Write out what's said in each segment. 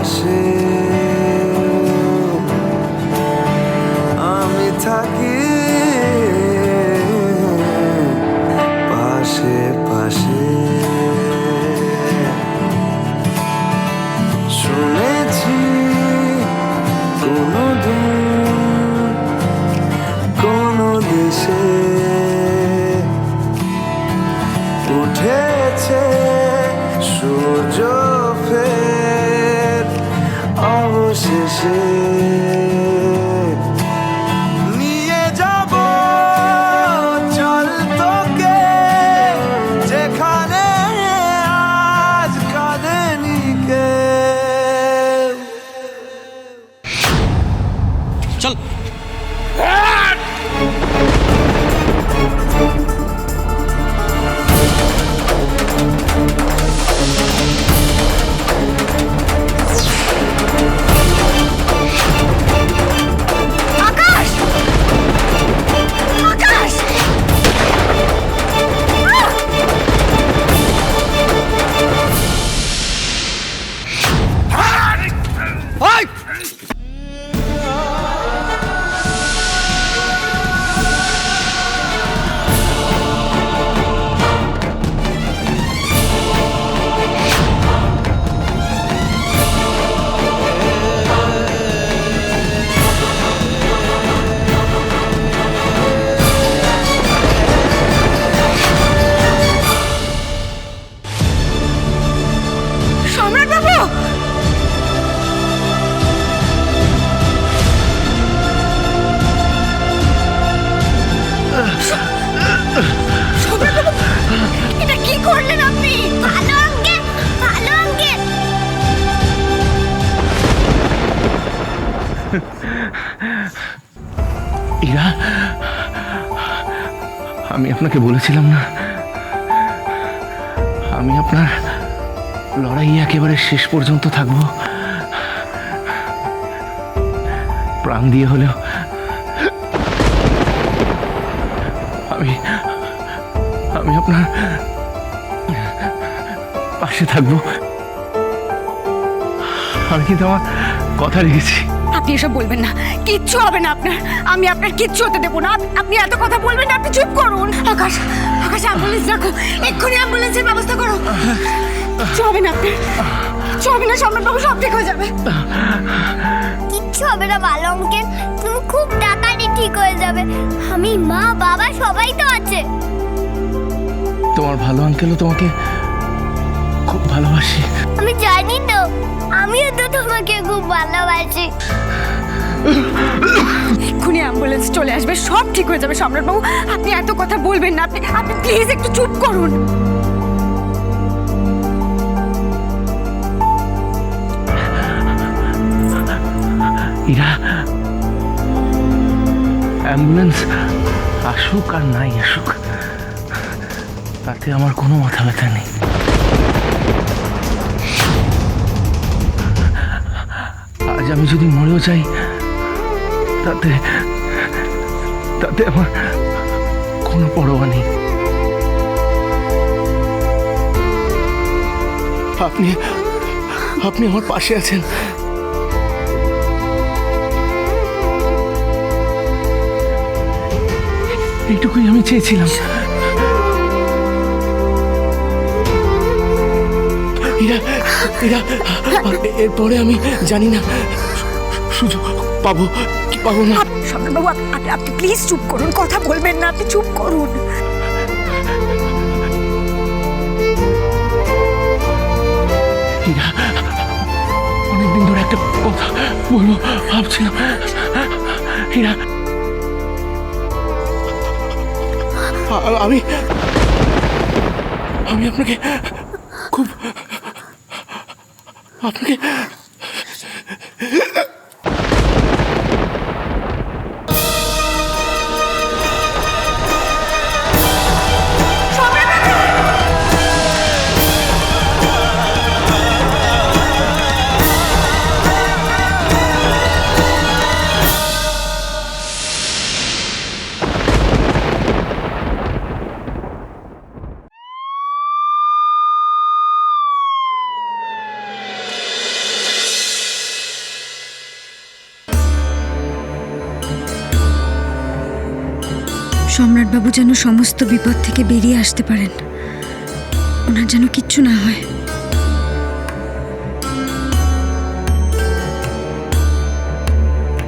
পাশে আমি থাকি, পাশে পাশে। শুনেছি কোনদিন কোন দেশে উঠেছে সূর্য ফের অবশেষে। নিয়ে যাব চল তোকে যেখানে আজ কাঁদেনি কেউ। চল। আকাশ! আকাশ! সম্রাট বাবু! সম্রাট বাবু, এটা কি করলেন আপনি? ভালো আঙ্কেল, ভালো আঙ্কেল। ইরা, আমি আপনাকে বলেছিলাম না আমি আপনার লড়াইয়ে একেবারে শেষ পর্যন্ত থাকবো। প্রাণ দিয়ে হলেও আমি আমি আপনার পাশে থাকবো। আমি কিন্তু আমার কথা রেখেছি। আপনি এসব বলবেন না, কিচ্ছু হবে না আপনার। আমি আপনার কিচ্ছু হতে দেবো না। আপনি এত কথা বলবেন না, আপনি চুপ করুন। আকাশ, আকাশ, অ্যাম্বুলেন্স রাখো, এক্ষুনি অ্যাম্বুলেন্সের ব্যবস্থা করো। কিচ্ছু হবে না আপনার, কিচ্ছু হবে না। সম্রাট বাবু, সব ঠিক হয়ে যাবে। কিচ্ছু হবে না ভালো আঙ্কেল, তুমি খুব তাড়াতাড়ি ঠিক হয়ে যাবে। আমি, মা, বাবা সবাই তো আছে। তোমার ভালো আঙ্কেলও তোমাকে খুব ভালোবাসি। আমি জানি তো, আমিও তো তোমাকে খুব ভালোবাসি। এক্ষুনি অ্যাম্বুলেন্স চলে আসবে, সব ঠিক হয়ে যাবে। সম্রাট বাবু, আপনি এত কথা বলবেন না। আপনি আপনি প্লিজ একটু চুপ করুন। ইরা, অ্যাম্বুলেন্স আসুক আর নাই আসুক, তাতে আমার কোনো মাথা ব্যথা নেই। আজ আমি যদি মরেও যাই, তাতে তাতে আমার কোনো পরোয়া নেই। আপনি আপনি আমার পাশে আছেন। এইটুকুই আমি চেয়েছিলাম। ইরা, ইরা, এরপরে আমি জানি না সুযোগ পাবো কি পাবো না। সম্রাট বাবু, আপনি প্লিজ চুপ করুন, কথা বলবেন না। আপনি চুপ করুন। ইরা, অনেকদিন ধরে একটা কথা বলবো ভাবছিলাম। ইরা, আমি আমি আপনাকে খুব আপনাকে সম্রাটবাবু যেন সমস্ত বিপদ থেকে বেরিয়ে আসতে পারেন, ওনার যেন কিচ্ছু না হয়।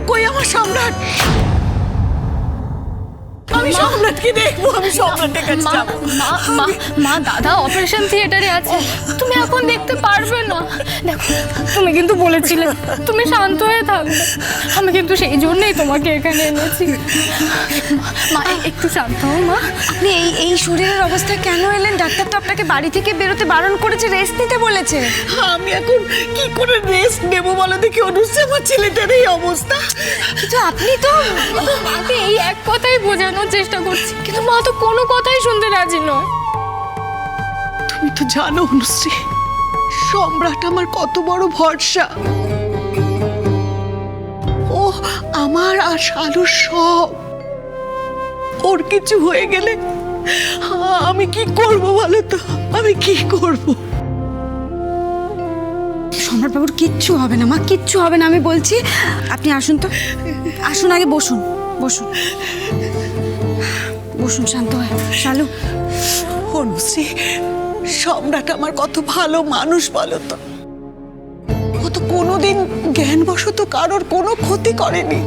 কই আমার সম্রাট? আমি সম্রাটকে দেখবো, আমি সম্রাটের কাছে যাবো। মা দাদা অপারেশন থিয়েটারে আছে, তুমি এখন দেখতে পারবে না। দেখো, তুমি কিন্তু বলেছিলে তুমি শান্ত হয়ে থাকবে, আমি কিন্তু সেই জন্যই তোমাকে এখানে এনেছি। মা একটু শান্ত হও মা। আপনি এই শরীরের অবস্থায় কেন এলেন? ডাক্তার তো আপনাকে বাড়ি থেকে বেরোতে বারণ করেছে, রেস্ট নিতে বলেছে। আমি এখন কি করে রেস্ট নেবো বলো দেখি অনুশ্রী, আমার ছেলেটার এই অবস্থা। কিন্তু আপনি তো মাকে এই এক কথাই বোঝানোর চেষ্টা করছি, কিন্তু মা তো কোনো কথাই শুনতে রাজি নয়। তুমি তো জানো অনুশ্রী, সম্রাট আমার কত বড় ভরসা। ও আমার আর শালুর সব। ওর কিছু হয়ে গেলে আমি কি করব বলো তো, আমি কি করব? সম্রাটবাবুর কিচ্ছু হবে না মা, কিচ্ছু হবে না আমি বলছি। আপনি আসুন তো, আসুন, আগে বসুন, বসুন বসুন শান্ত হয়ে। শালু, অনুশ্রী, সম্রাট আমার কত ভালো মানুষ বলো তো। ও তো কোনোদিন জ্ঞানবশত কারোর কোনো ক্ষতি করেনি।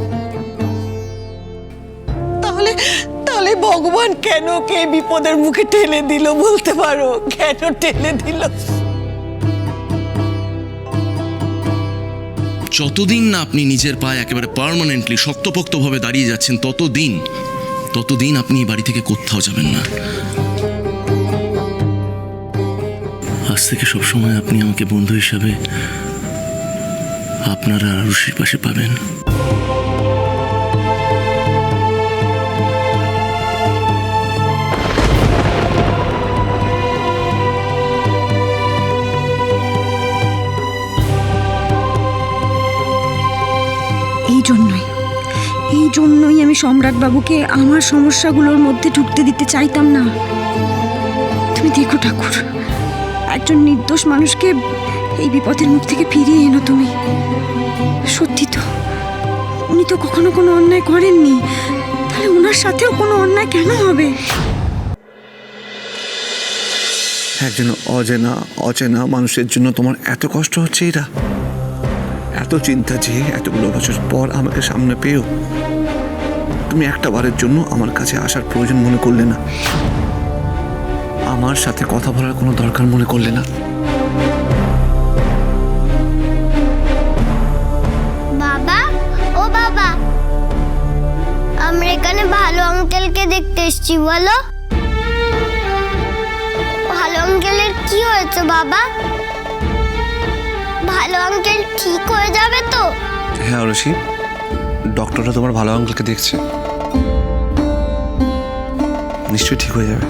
তাহলে তাহলে ভগবান কেন কে বিপদের মুখে ঠেলে দিল বলতে পারো? কেন ঠেলে দিল? যতদিন না আপনি নিজের পায়ে একেবারে পার্মানেন্টলি শক্তপোক্তভাবে দাঁড়িয়ে যাচ্ছেন, ততদিন আপনি এই বাড়ি থেকে কোথাও যাবেন না। আজ থেকে সবসময় আপনি আমাকে বন্ধু হিসাবে আপনারা আরুষির পাশে পাবেন। এই জন্যই আমি সম্রাটবাবুকে আমার সমস্যাগুলোর মধ্যে ঢুকতে দিতে চাইতাম না। তুমি দেখো ঠাকুর, একজন নির্দোষ মানুষকে এই বিপদের মুখ থেকে ফিরিয়ে এনো তুমি। সত্যি তো, উনি তো কখনো কোনো অন্যায় করেননি, তাহলে ওনার সাথেও কোনো অন্যায় কেন হবে? একজন অচেনা মানুষের জন্য তোমার এত কষ্ট হচ্ছে? এরা এত চিন্তা যে এতগুলো বছর পর আমাকে সামনে পেয়েও তুমি একটা বারের জন্য আমার কাছে আসার প্রয়োজন মনে করলে না, আমার সাথে কথা বলার কোনো দরকার মনে করলে না। বাবা, ও বাবা, আমরা এখানে ভালো আঙ্কেলকে দেখতে এসেছি। বলো, ভালো আঙ্কেলের কি হয়েছে বাবা? ভালো আঙ্কেল ঠিক হয়ে যাবে তো? হ্যাঁ অরশি, ডক্টররা তোমার ভালো আঙ্কেলকে দেখছে, নিশ্চয়ই ঠিক হয়ে যাবে।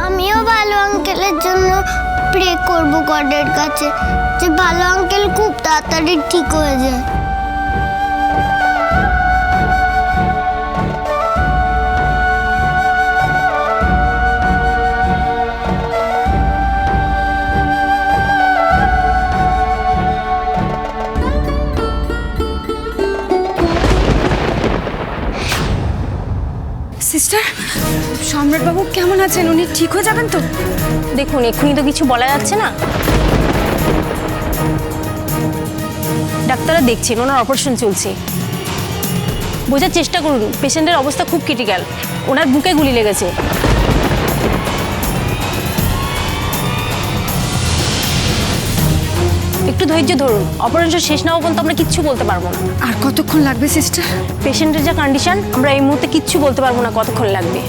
আমিও ভালো আঙ্কেলের জন্য প্রে করব গডের কাছে, যে ভালো আঙ্কেল খুব তাড়াতাড়ি ঠিক হয়ে যায়। সিস্টার, সম্রাটবাবু কেমন আছেন? উনি ঠিক হয়ে যাবেন তো? দেখুন, এক্ষুনি তো কিছু বলা যাচ্ছে না। ডাক্তাররা দেখছেন, ওনার অপারেশন চলছে। বোঝার চেষ্টা করুন, পেশেন্টের অবস্থা খুব ক্রিটিক্যাল, ওনার বুকে গুলি লেগেছে। একটু ধৈর্য ধরুন, অপারেশন শেষ না হওয়া পর্যন্ত আমরা কিচ্ছু বলতে পারবো না। আর কতক্ষণ লাগবে সিস্টার? পেশেন্টের যা কন্ডিশন, আমরা এই মুহূর্তে কিচ্ছু বলতে পারবো না কতক্ষণ লাগবে।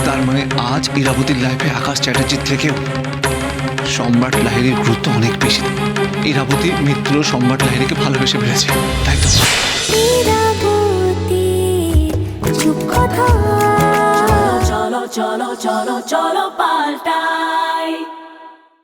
তার মানে আজ ইরাবতীর লাইফে আকাশ চ্যাটার্জির থেকেও সম্রাট লাহিড়ীর গুরুত্ব অনেক বেশি। ইরাবতী মিত্র সম্রাট লাহিড়ীকে ভালোবেসে ফেলেছে, তাই তো? চলো চলো চলো চলো চলো পাল্টা